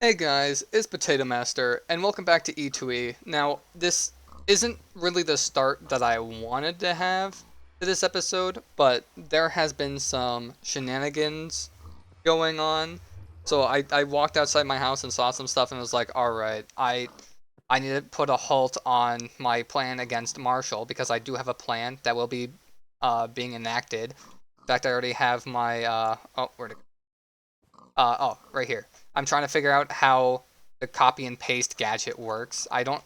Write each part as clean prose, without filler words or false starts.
Hey guys, it's Potato Master, and welcome back to E2E. Now, this isn't really the start that I wanted to have to this episode, but there has been some shenanigans going on. So I walked outside my house and saw some stuff and was like, alright, I need to put a halt on my plan against Marshall, because I do have a plan that will be being enacted. In fact, I already have my, oh, where'd it go? Oh, right here. I'm trying to figure out how the copy and paste gadget works. I don't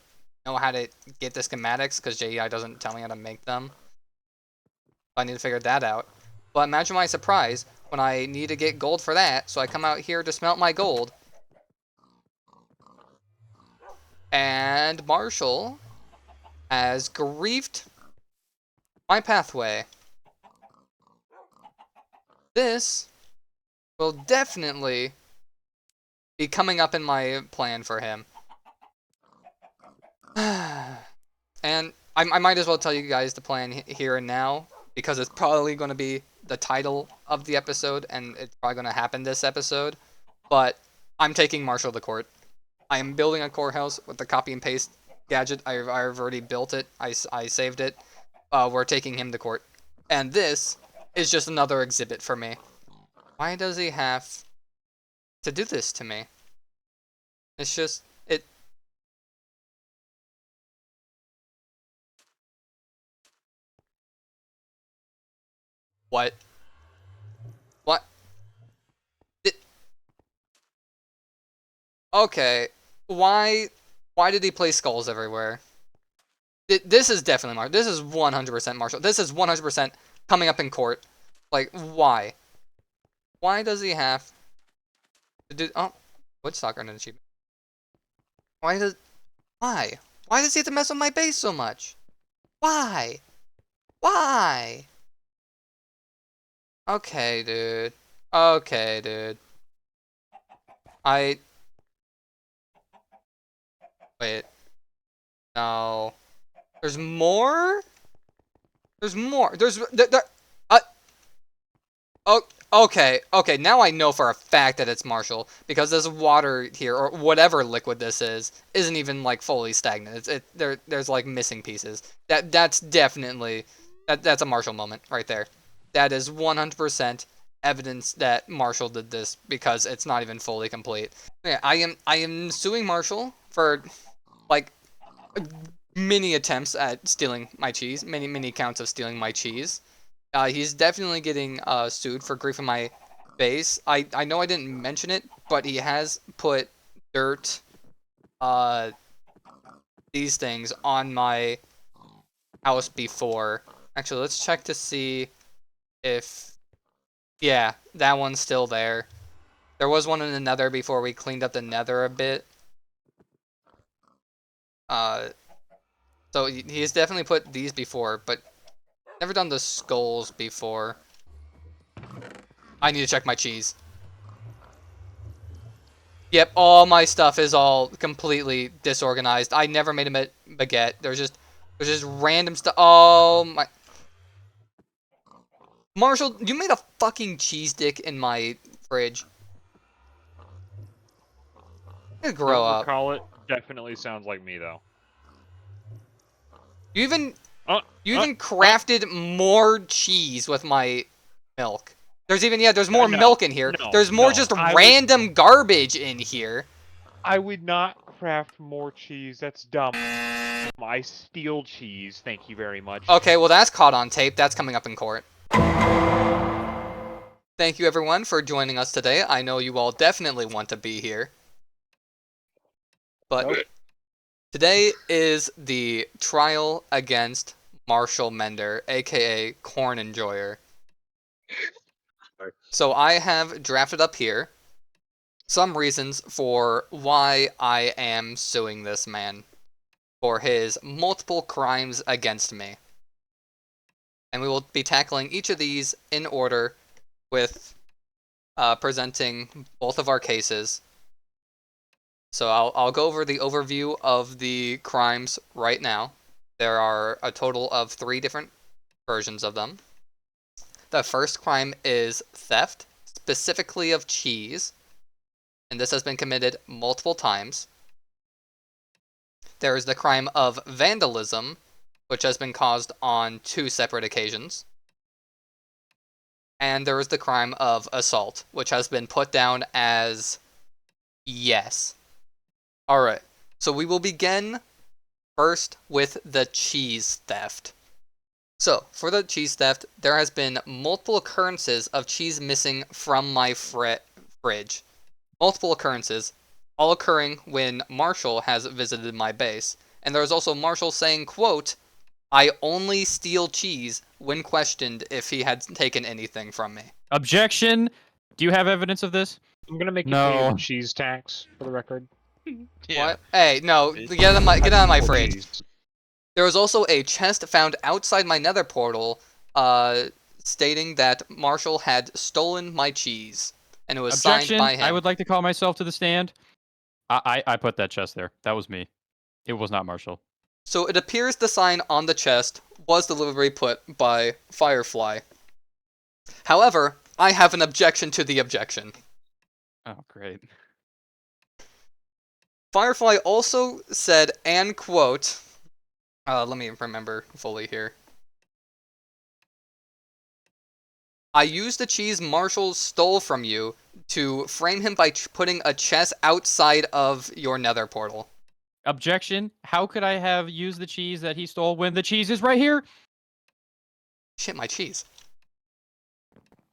know how to get the schematics because JEI doesn't tell me how to make them. I need to figure that out. But imagine my surprise when I need to get gold for that, so I come out here to smelt my gold. And Marshall has griefed my pathway. This will definitely be coming up in my plan for him. And I might as well tell you guys the plan here and now, because it's probably going to be the title of the episode, and it's probably going to happen this episode. But I'm taking Marshall to court. I am building a courthouse with the copy and paste gadget. I've already built it. I saved it. We're taking him to court. And this is just another exhibit for me. Why does he have to do this to me? It's just, it. What? What? Okay, why did he place skulls everywhere? This is definitely Marshall. This is 100% Marshall. This is 100% coming up in court. Like, why? Why does he have to do... Oh, Woodstock earned an achievement. Why does... Why? Why does he have to mess with my base so much? Why? Why? Okay, dude. Okay, dude. I... Wait. No. There's more? There's more. Uh, Oh, okay. Now I know for a fact that it's Marshall, because this water here, or whatever liquid this is, isn't even like fully stagnant. There's like missing pieces. That's definitely that's a Marshall moment right there. That is 100% evidence that Marshall did this, because it's not even fully complete. Yeah, I am suing Marshall for like many attempts at stealing my cheese, many counts of stealing my cheese. He's definitely getting sued for griefing my base. I know I didn't mention it, but he has put dirt, uh, these things on my house before. Actually, let's check to see if... Yeah, that one's still there. There was one in the nether before we cleaned up the nether a bit. Uh, so he's definitely put these before, but never done the skulls before. I need to check my cheese. Yep, all my stuff is all completely disorganized. I never made a baguette. There's just random stuff. Oh my... Marshall, you made a fucking cheese stick in my fridge. You grow Don't up. recall it. Definitely sounds like me though. You even Uh, you uh, even crafted more cheese with my milk. There's more no, milk in here. no, There's more no. just random garbage in here. I would not craft more cheese. That's dumb. I steal cheese. Thank you very much. Okay, well that's caught on tape. That's coming up in court. Thank you everyone for joining us today. I know you all definitely want to be here. But Nope. today is the trial against Marshall Mender, aka Corn Enjoyer. So I have drafted up here some reasons for why I am suing this man for his multiple crimes against me. And we will be tackling each of these in order, with presenting both of our cases. So I'll go over the overview of the crimes right now. There are a total of 3 different versions of them. The first crime is theft, specifically of cheese. and this has been committed multiple times. There is the crime of vandalism, which has been caused on 2 separate occasions. And there is the crime of assault, which has been put down as yes. Alright, so we will begin first with the cheese theft. So, for the cheese theft, there has been multiple occurrences of cheese missing from my fridge. Multiple occurrences, all occurring when Marshall has visited my base. And there is also Marshall saying, quote, "I only steal cheese," when questioned if he had taken anything from me. Objection! Do you have evidence of this? I'm gonna make you No. pay the cheese tax for the record. What? Hey, no, get out of my fridge. Cheese. There was also a chest found outside my nether portal, stating that Marshall had stolen my cheese, and it was Objection! signed by him. I would like to call myself to the stand. I put that chest there. That was me. It was not Marshall. So it appears the sign on the chest was deliberately put by Firefly. However, I have an objection to the objection. Oh, great. Firefly also said, and quote, let me remember fully here. "I used the cheese Marshall stole from you to frame him by putting a chest outside of your nether portal." Objection! How could I have used the cheese that he stole when the cheese is right here? Shit, my cheese.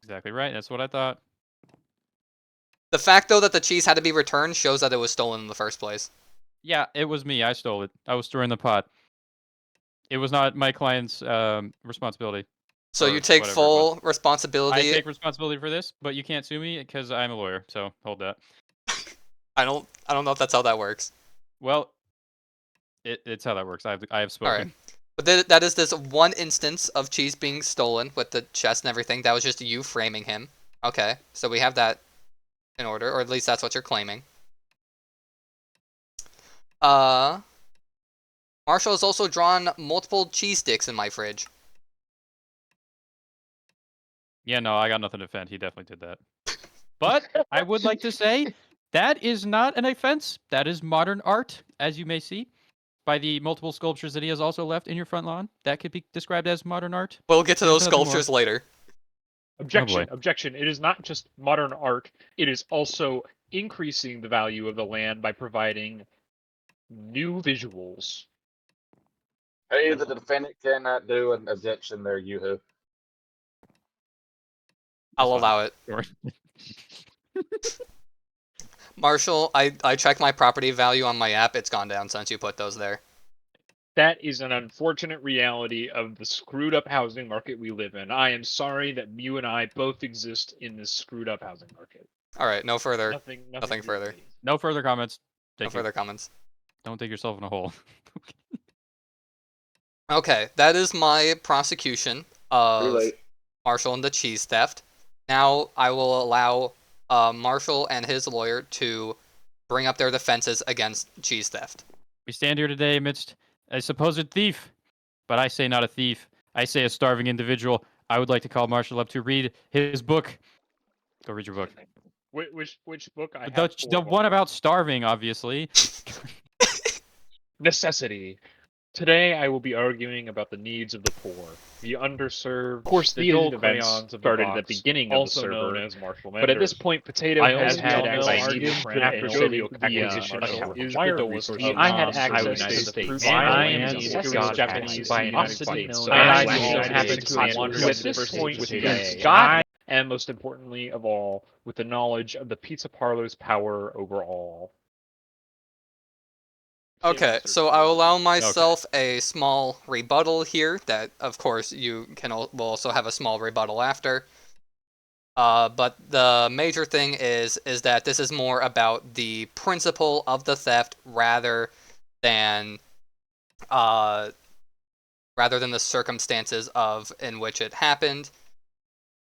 Exactly right. That's what I thought. The fact, though, that the cheese had to be returned shows that it was stolen in the first place. Yeah, it was me. I stole it. I was stirring the pot. It was not my client's responsibility. So Or you take whatever it full I responsibility. take responsibility for this, but you can't sue me because I'm a lawyer. So hold that. I don't know if that's how that works. Well, it's how that works. I have spoken. Alright. But that is this one instance of cheese being stolen with the chest and everything. That was just you framing him. Okay, so we have that in order, or at least that's what you're claiming. Marshall has also drawn multiple cheese sticks in my fridge. Yeah, no, I got nothing to defend. He definitely did that. But I would like to say that is not an offense. That is modern art, as you may see, by the multiple sculptures that he has also left in your front lawn. That could be described as modern art. We'll get to There's those nothing more. sculptures later. Objection, boy. objection. It is not just modern art, it is also increasing the value of the land by providing new visuals. Hey, the defendant cannot do an objection there, Yoo-hoo. I'll That's allow it. Sure. Marshall, I checked my property value on my app. It's gone down since you put those there. That is an unfortunate reality of the screwed up housing market we live in. I am sorry that you and I both exist in this screwed up housing market. Alright, no further. Nothing further. really. No further comments. No Thank you. further comments. Don't dig yourself in a hole. Okay, that is my prosecution Too of late. Marshall and the cheese theft. Now I will allow Marshall and his lawyer to bring up their defenses against cheese theft. We stand here today amidst a supposed thief, but I say not a thief. I say a starving individual. I would like to call Marshall up to read his book. Go read your book. Which book I have? The one about starving, obviously. Necessity. Today I will be arguing about the needs of the poor, the underserved. Of course, The these old events crayons of the started at the box, beginning of the also server, known as Marshall but at this Menders. point, Potato I has only had know access argued to for after an setting Jovial the acquisition account is is the the dullest resource. of I had mobs access in the to United states, States. and I I am am the the Japanese Japanese by by necessity, necessity, and I so so I happen was to one have who who at was this first point with with today. God, and most importantly of all, with the knowledge of the pizza parlor's power over all. Okay, so I will allow myself a small rebuttal here that, of course, you will also have a small rebuttal after. But the major thing is that this is more about the principle of the theft rather than the circumstances in which it happened.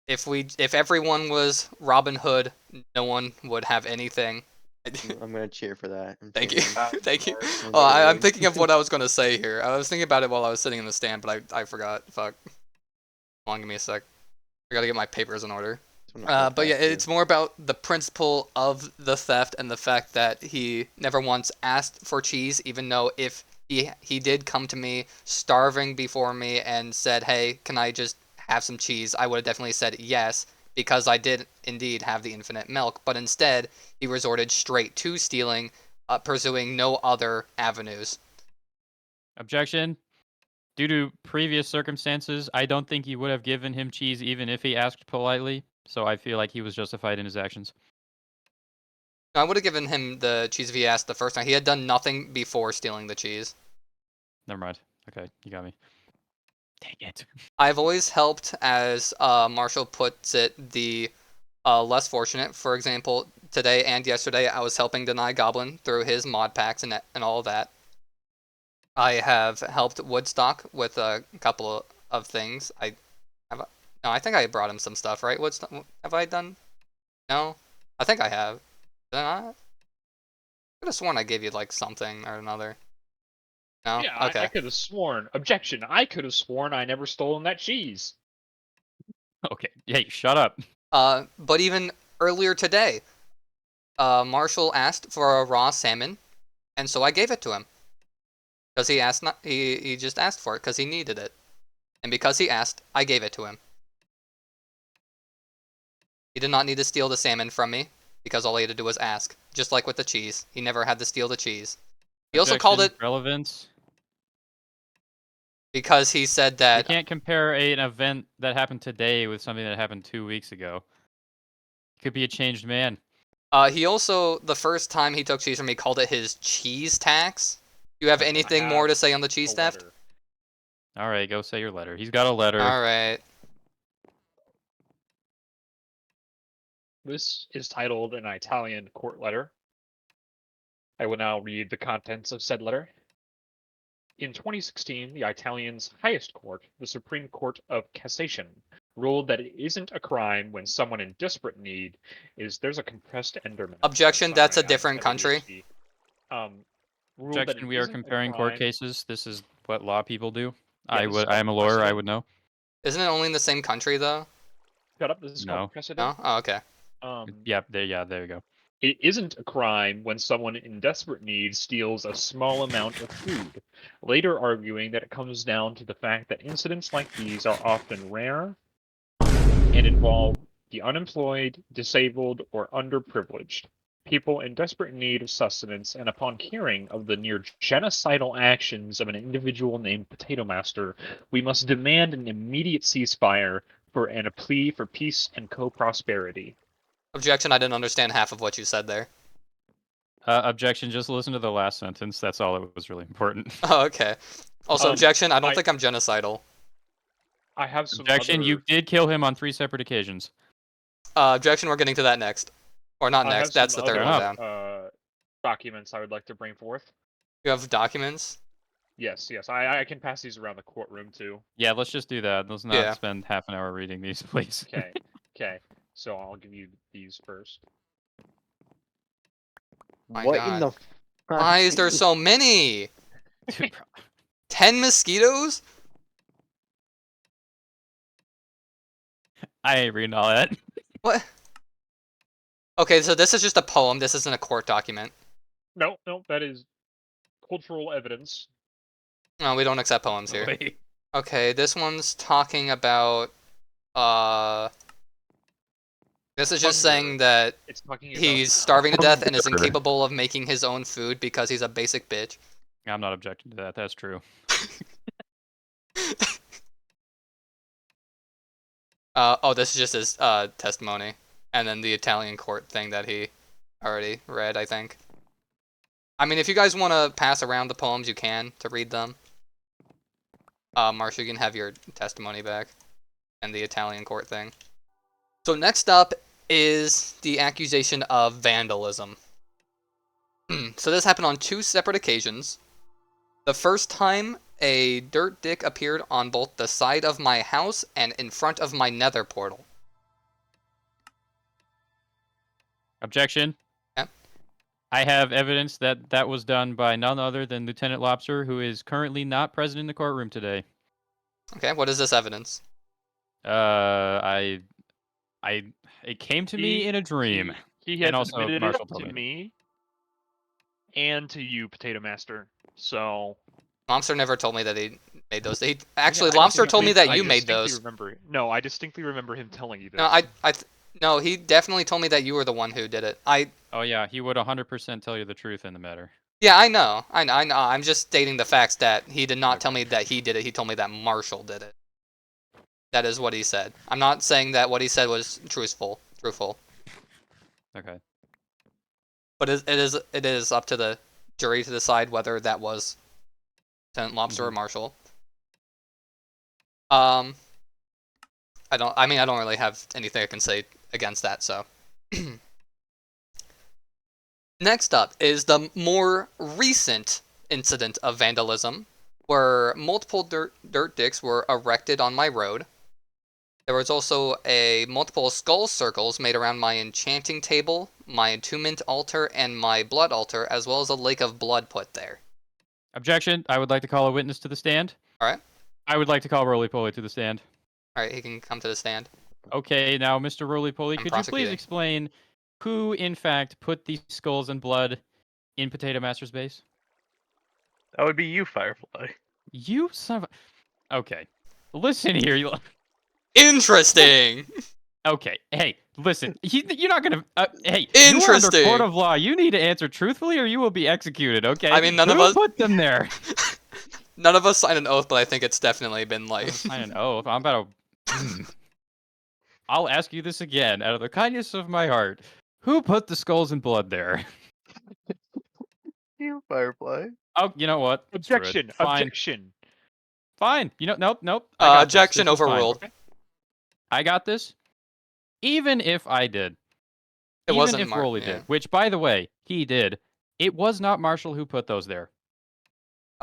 If everyone was Robin Hood, no one would have anything. I'm gonna cheer for that. Thank you. Thank you. I'm Oh, I'm cheering. thinking of what I was going to say here. I was thinking about it while I was sitting in the stand, but I forgot. Fuck. Hold on, give me a sec. I gotta get my papers in order. I'm not gonna But yeah, pass you. it's more about the principle of the theft and the fact that he never once asked for cheese, even though if he did come to me starving before me and said, "Hey, can I just have some cheese?" I would have definitely said yes, because I did indeed have the infinite milk. But instead, he resorted straight to stealing, pursuing no other avenues. Objection. Due to previous circumstances, I don't think he would have given him cheese even if he asked politely. So I feel like he was justified in his actions. I would have given him the cheese if he asked the first time. He had done nothing before stealing the cheese. Never mind. Okay, you got me. Dang it. I've always helped, as Marshall puts it, the less fortunate. For example, today and yesterday, I was helping Deny Goblin through his mod packs and all of that. I have helped Woodstock with a couple of things. No, I think I brought him some stuff, right? Woodstock, have I done? No, I think I have. Did I not? I could have sworn I gave you like something or another. No, Yeah, I okay. could have sworn. Objection. I could have sworn I never stolen that cheese. Okay. Hey, shut up. But even earlier today, Marshall asked for a raw salmon, and so I gave it to him. Because he asked, not, he just asked for it because he needed it. And because he asked, I gave it to him. He did not need to steal the salmon from me, because all he had to do was ask. Just like with the cheese. He never had to steal the cheese. He also called it, Objection, relevance. because he said You that, can't compare an event that happened today with something that happened 2 weeks ago. He could be a changed man. he also, the first time he took cheese from me, called it his cheese tax. Do you have Okay. anything more to say on the cheese A theft? letter. All right, go say your letter. He's got a letter. Alright. This is titled an Italian court letter. I will now read the contents of said letter. In 2016, the Italian's highest court, the Supreme Court of Cassation, ruled that it isn't a crime when someone in desperate need is. There's a compressed Enderman. Objection, that's a Sorry, I different have country. ADHD. Ruled that Objection, it we are isn't a comparing court crime. cases. This is what law people do. Yeah, I this is would. I am a called lawyer. I precedent. would know. Isn't it only in the same country, though? Shut up. This is No. called precedent. No? Oh, okay. Yeah, there you go. It isn't a crime when someone in desperate need steals a small amount of food, later arguing that it comes down to the fact that incidents like these are often rare and involve the unemployed, disabled, or underprivileged, people in desperate need of sustenance, and upon hearing of the near genocidal actions of an individual named Potato Master, we must demand an immediate ceasefire and a plea for peace and co-prosperity. Objection, I didn't understand half of what you said there. Objection, just listen to the last sentence. That's all that was really important. Oh, okay. Also, objection, I don't I- think I'm genocidal. I have some Objection, other... you did kill him on 3 separate occasions. Objection, we're getting to that next. Or not I have next, that's some the third Fair one enough. down. Documents I would like to bring forth. You have documents? Yes, I can pass these around the courtroom too. Yeah, let's just do that. Let's not Yeah. spend half an hour reading these, please. Okay, okay. So I'll give you these first. My What in the? God. Why is there so many? 10 mosquitoes? I ain't reading all that. What? Okay, so this is just a poem. This isn't a court document. No, that is cultural evidence. No, we don't accept poems here. Wait. Okay, this one's talking about, this is just Hunger. saying that It's talking about he's starving to death and is Hunger. incapable of making his own food because he's a basic bitch. I'm not objecting to that. That's true. Oh, this is just his testimony, and then the Italian court thing that he already read, I think. I mean, if you guys want to pass around the poems, you can to read them. Marshall, you can have your testimony back, and the Italian court thing. So next up is the accusation of vandalism. So this happened on 2 separate occasions. The first time, a dirt dick appeared on both the side of my house and in front of my nether portal. Objection. Yeah. I have evidence that that was done by none other than Lieutenant Lobster, who is currently not present in the courtroom today. Okay, what is this evidence? I It came to me in a dream. He And has also admitted Marshall it told to me. me and to you, Potato Master. So Lobster never told me that he made those. Actually, I Lobster told me that you made distinctly those. remember. No, I distinctly remember him telling you this. No, no, he definitely told me that you were the one who did it. Oh yeah, he would 100% tell you the truth in the matter. Yeah, I know. I'm just stating the facts that he did not Okay. tell me that he did it. He told me that Marshall did it. That is what he said. I'm not saying that what he said was truthful. Okay. But it is up to the jury to decide whether that was Lieutenant Lobster or Marshall. I don't really have anything I can say against that, so. Next up is the more recent incident of vandalism, where multiple dirt dicks were erected on my road. There was also multiple skull circles made around my enchanting table, my attunement altar, and my blood altar, as well as a lake of blood put there. Objection. I would like to call a witness to the stand. All right. I would like to call Roly Poly to the stand. All right, he can come to the stand. Okay, now, Mr. Roly Poly, I'm could you please prosecuting. explain who, in fact, put these skulls and blood in Potato Master's base? That would be you, Firefly. You son of a... Okay. Listen here, you... Interesting. Okay, hey, listen. You're not gonna... hey, you are under Interesting. court of law. You need to answer truthfully or you will be executed, okay? I mean, none of Who us- put them there? None of us signed an oath, but I think it's definitely been like. Sign an oath. I'm about to... I'll ask you this again, out of the kindness of my heart. Who put the skulls and blood there? You, Firefly. Oh, you know what? Screw it. Objection! Fine. Objection! Fine. You know, nope. I got this. Objection This is fine. overruled. I got this. Even if I did. It Even wasn't if Mar- Rolly yeah. did. Which, by the way, he did. It was not Marshall who put those there.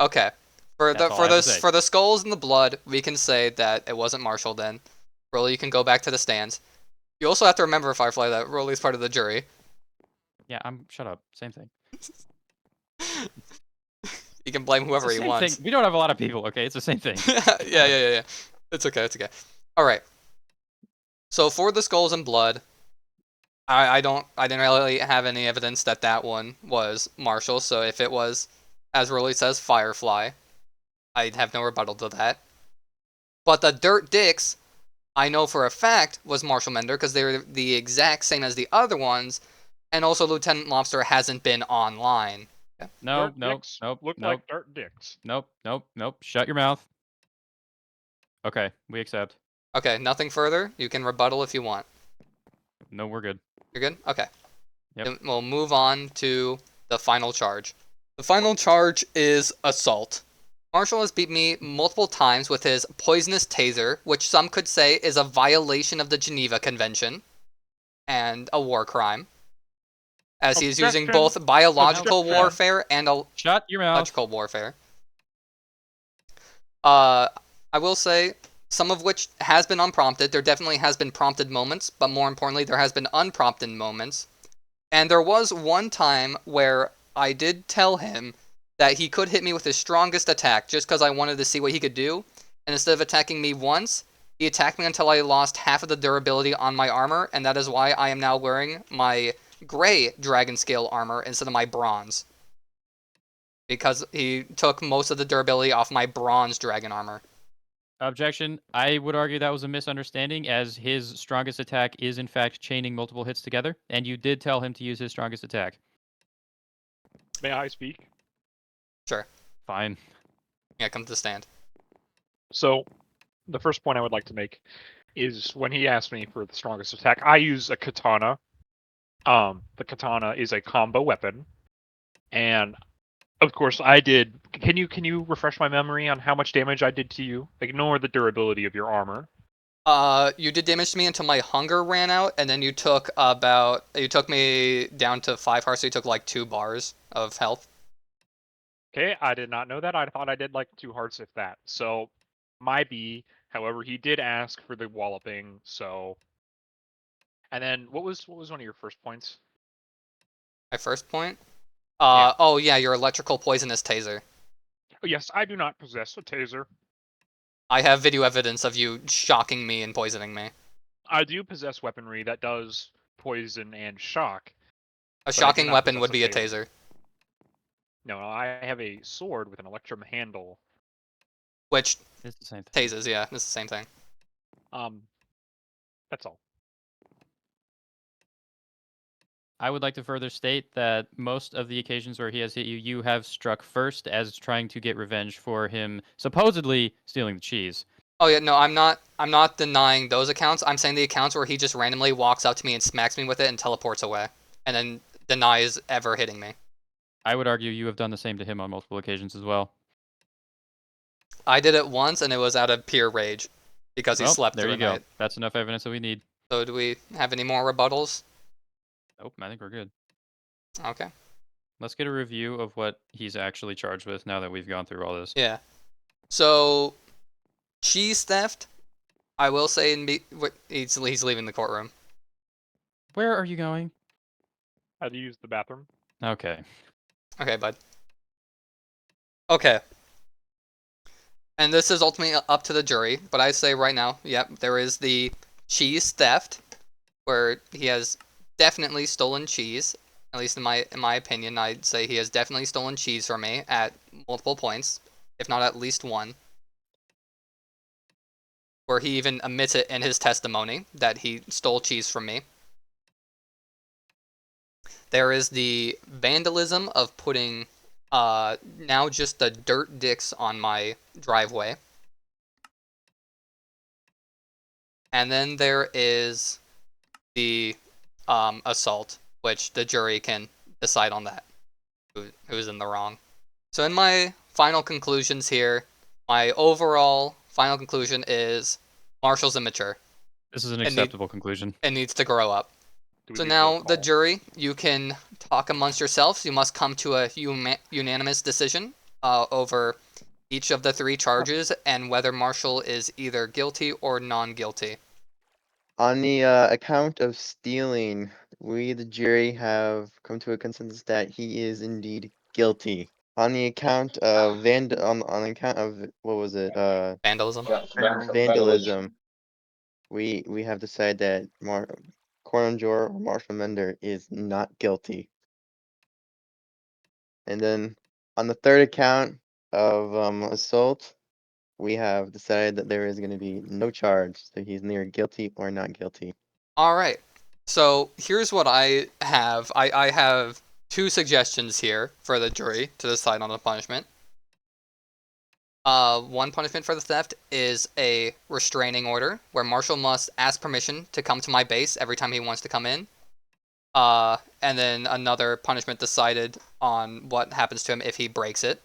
Okay. For That's all I have to say. the skulls and the blood, we can say that it wasn't Marshall then. Rolly, you can go back to the stands. You also have to remember, Firefly, that Rolly's part of the jury. Yeah, shut up. Same thing. He can blame whoever It's he the same wants. thing. We don't have a lot of people, okay? It's the same thing. yeah. It's okay. All right. So for the skulls and blood, I didn't really have any evidence that that one was Marshall. So if it was, as Rolly says, Firefly, I'd have no rebuttal to that. But the dirt dicks, I know for a fact was Marshall Mender because they were the exact same as the other ones, and also Lieutenant Lobster hasn't been online. No, Dirt nope, dicks nope, look nope, like dirt dicks. nope. Shut your mouth. Okay, we accept. Okay, nothing further. You can rebuttal if you want. No, we're good. You're good? Okay. Yep. Then we'll move on to the final charge. The final charge is assault. Marshall has beat me multiple times with his poisonous taser, which some could say is a violation of the Geneva Convention and a war crime, as he is using Objection. both biological Objection. warfare and Shut your mouth. electrical warfare. I will say, some of which has been unprompted. There definitely has been prompted moments, but more importantly, there has been unprompted moments. And there was one time where I did tell him that he could hit me with his strongest attack just because I wanted to see what he could do. And instead of attacking me once, he attacked me until I lost half of the durability on my armor, and that is why I am now wearing my gray dragon scale armor instead of my bronze. Because he took most of the durability off my bronze dragon armor. Objection. I would argue that was a misunderstanding, as his strongest attack is in fact chaining multiple hits together, and you did tell him to use his strongest attack. May I speak? Sure. Fine. Yeah, come to the stand. So, the first point I would like to make is when he asked me for the strongest attack, I use a katana. The katana is a combo weapon, and of course I did. Can you refresh my memory on how much damage I did to you? Ignore the durability of your armor. You did damage to me until my hunger ran out, and then you took me down to 5 hearts, so you took like 2 bars of health. Okay, I did not know that. I thought I did like 2 hearts, if that. So, my B. However, he did ask for the walloping. So, and then what was one of your first points? My first point? Yeah. Oh yeah, your electrical poisonous taser. Oh, yes, I do not possess a taser. I have video evidence of you shocking me and poisoning me. I do possess weaponry that does poison and shock. A I do shocking not weapon possess would a be a taser. taser, No, I have a sword with an electrum handle. which It's the same thing. tasers, yeah, it's the same thing. That's all. I would like to further state that most of the occasions where he has hit you, you have struck first as trying to get revenge for him supposedly stealing the cheese. Oh yeah, no, I'm not denying those accounts. I'm saying the accounts where he just randomly walks up to me and smacks me with it and teleports away, and then denies ever hitting me. I would argue you have done the same to him on multiple occasions as well. I did it once, and it was out of pure rage because he Well, slept there through you the go. night. That's enough evidence that we need. So do we have any more rebuttals? Nope, I think we're good. Okay. Let's get a review of what he's actually charged with now that we've gone through all this. Yeah. So, cheese theft. I will say, he's leaving the courtroom. Where are you going? How to use the bathroom? Okay. Okay, bud. Okay. And this is ultimately up to the jury, but I say right now, yep, there is the cheese theft, where he has definitely stolen cheese. At least in my opinion, I'd say he has definitely stolen cheese from me at multiple points, if not at least one. Where he even admits it in his testimony that he stole cheese from me. There is the vandalism of putting now just the dirt dicks on my driveway. And then there is the assault, which the jury can decide on that, who's in the wrong. So in my final conclusions here, my overall final conclusion is Marshall's immature. This is an It acceptable conclusion. It needs to grow up. Do we So need now roll the call? jury, you can talk amongst yourselves. You must come to a unanimous decision over each of the three charges and whether Marshall is either guilty or non-guilty. On the account of stealing, we, the jury, have come to a consensus that he is indeed guilty. On the account of on the account of what was it? Vandalism. Vandalism. We have decided that Cornjor or Marshall Mender is not guilty. And then on the third account of assault, we have decided that there is going to be no charge, so he's neither guilty or not guilty. All right. So here's what I have. I have two suggestions here for the jury to decide on the punishment. One punishment for the theft is a restraining order, where Marshall must ask permission to come to my base every time he wants to come in. And then another punishment decided on what happens to him if he breaks it.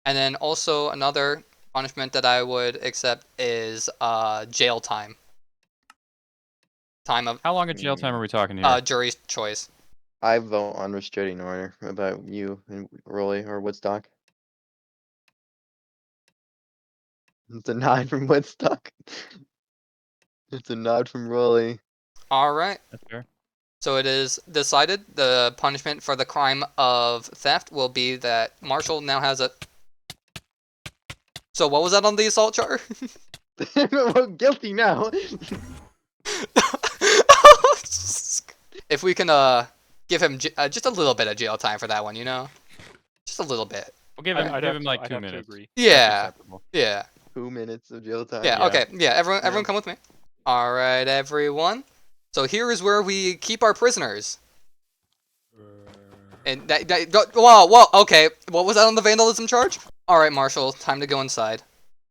And then also another punishment that I would accept is jail time. Time of How long of jail time are we talking here? jury's choice. I vote on restraining order. What about you and Rolly or Woodstock? It's a nod from Woodstock. It's a nod from Rolly. All right. That's fair. So it is decided the punishment for the crime of theft will be that Marshall now has a. So what was that on the assault chart? Well, guilty now. If we can give him just a little bit of jail time for that one, you know, just a little bit. We'll give him like I'd 2 have to minutes. agree. That's Yeah, acceptable. yeah, 2 minutes of jail time. yeah. Yeah. Okay, yeah. Everyone, come with me. All right, everyone. So here is where we keep our prisoners. And whoa, okay. What was that on the vandalism charge? All right, Marshall, time to go inside.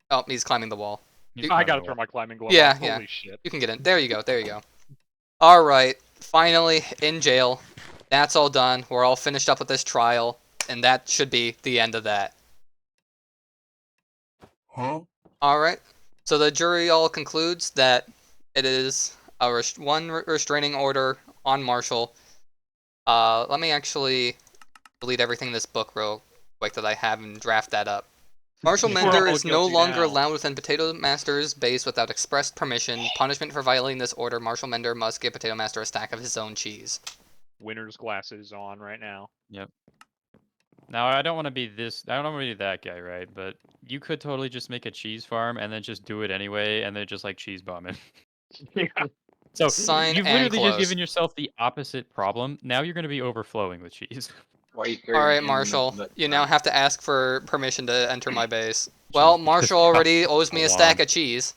Oh, he's climbing the wall. He's I I climbing gotta the throw wall. my climbing glove Yeah, on. yeah. Holy shit. You can get in. There you go. There you go. All right, finally in jail. That's all done. We're all finished up with this trial, and that should be the end of that. Huh? All right. So the jury all concludes that it is a one restraining order on Marshall. Let me actually delete everything in this book real quick that I have and draft that up. Marshall We're Mender all is no guilty longer now. allowed within Potato Master's base without express permission. Punishment for violating this order: Marshall Mender must give Potato Master a stack of his own cheese. Winner's glasses on right now. Now I don't want to be this. I don't want to be that guy, right? But you could totally just make a cheese farm and then just do it anyway, and then just like cheese bomb it. Yeah. So Sign you've and literally just close. given yourself the opposite problem. Now you're going to be overflowing with cheese. Why are you All right, carrying Marshall. the You now have to ask for permission to enter my base. Jeez, Well, because Marshall it already costs owes a me a lot. stack of cheese.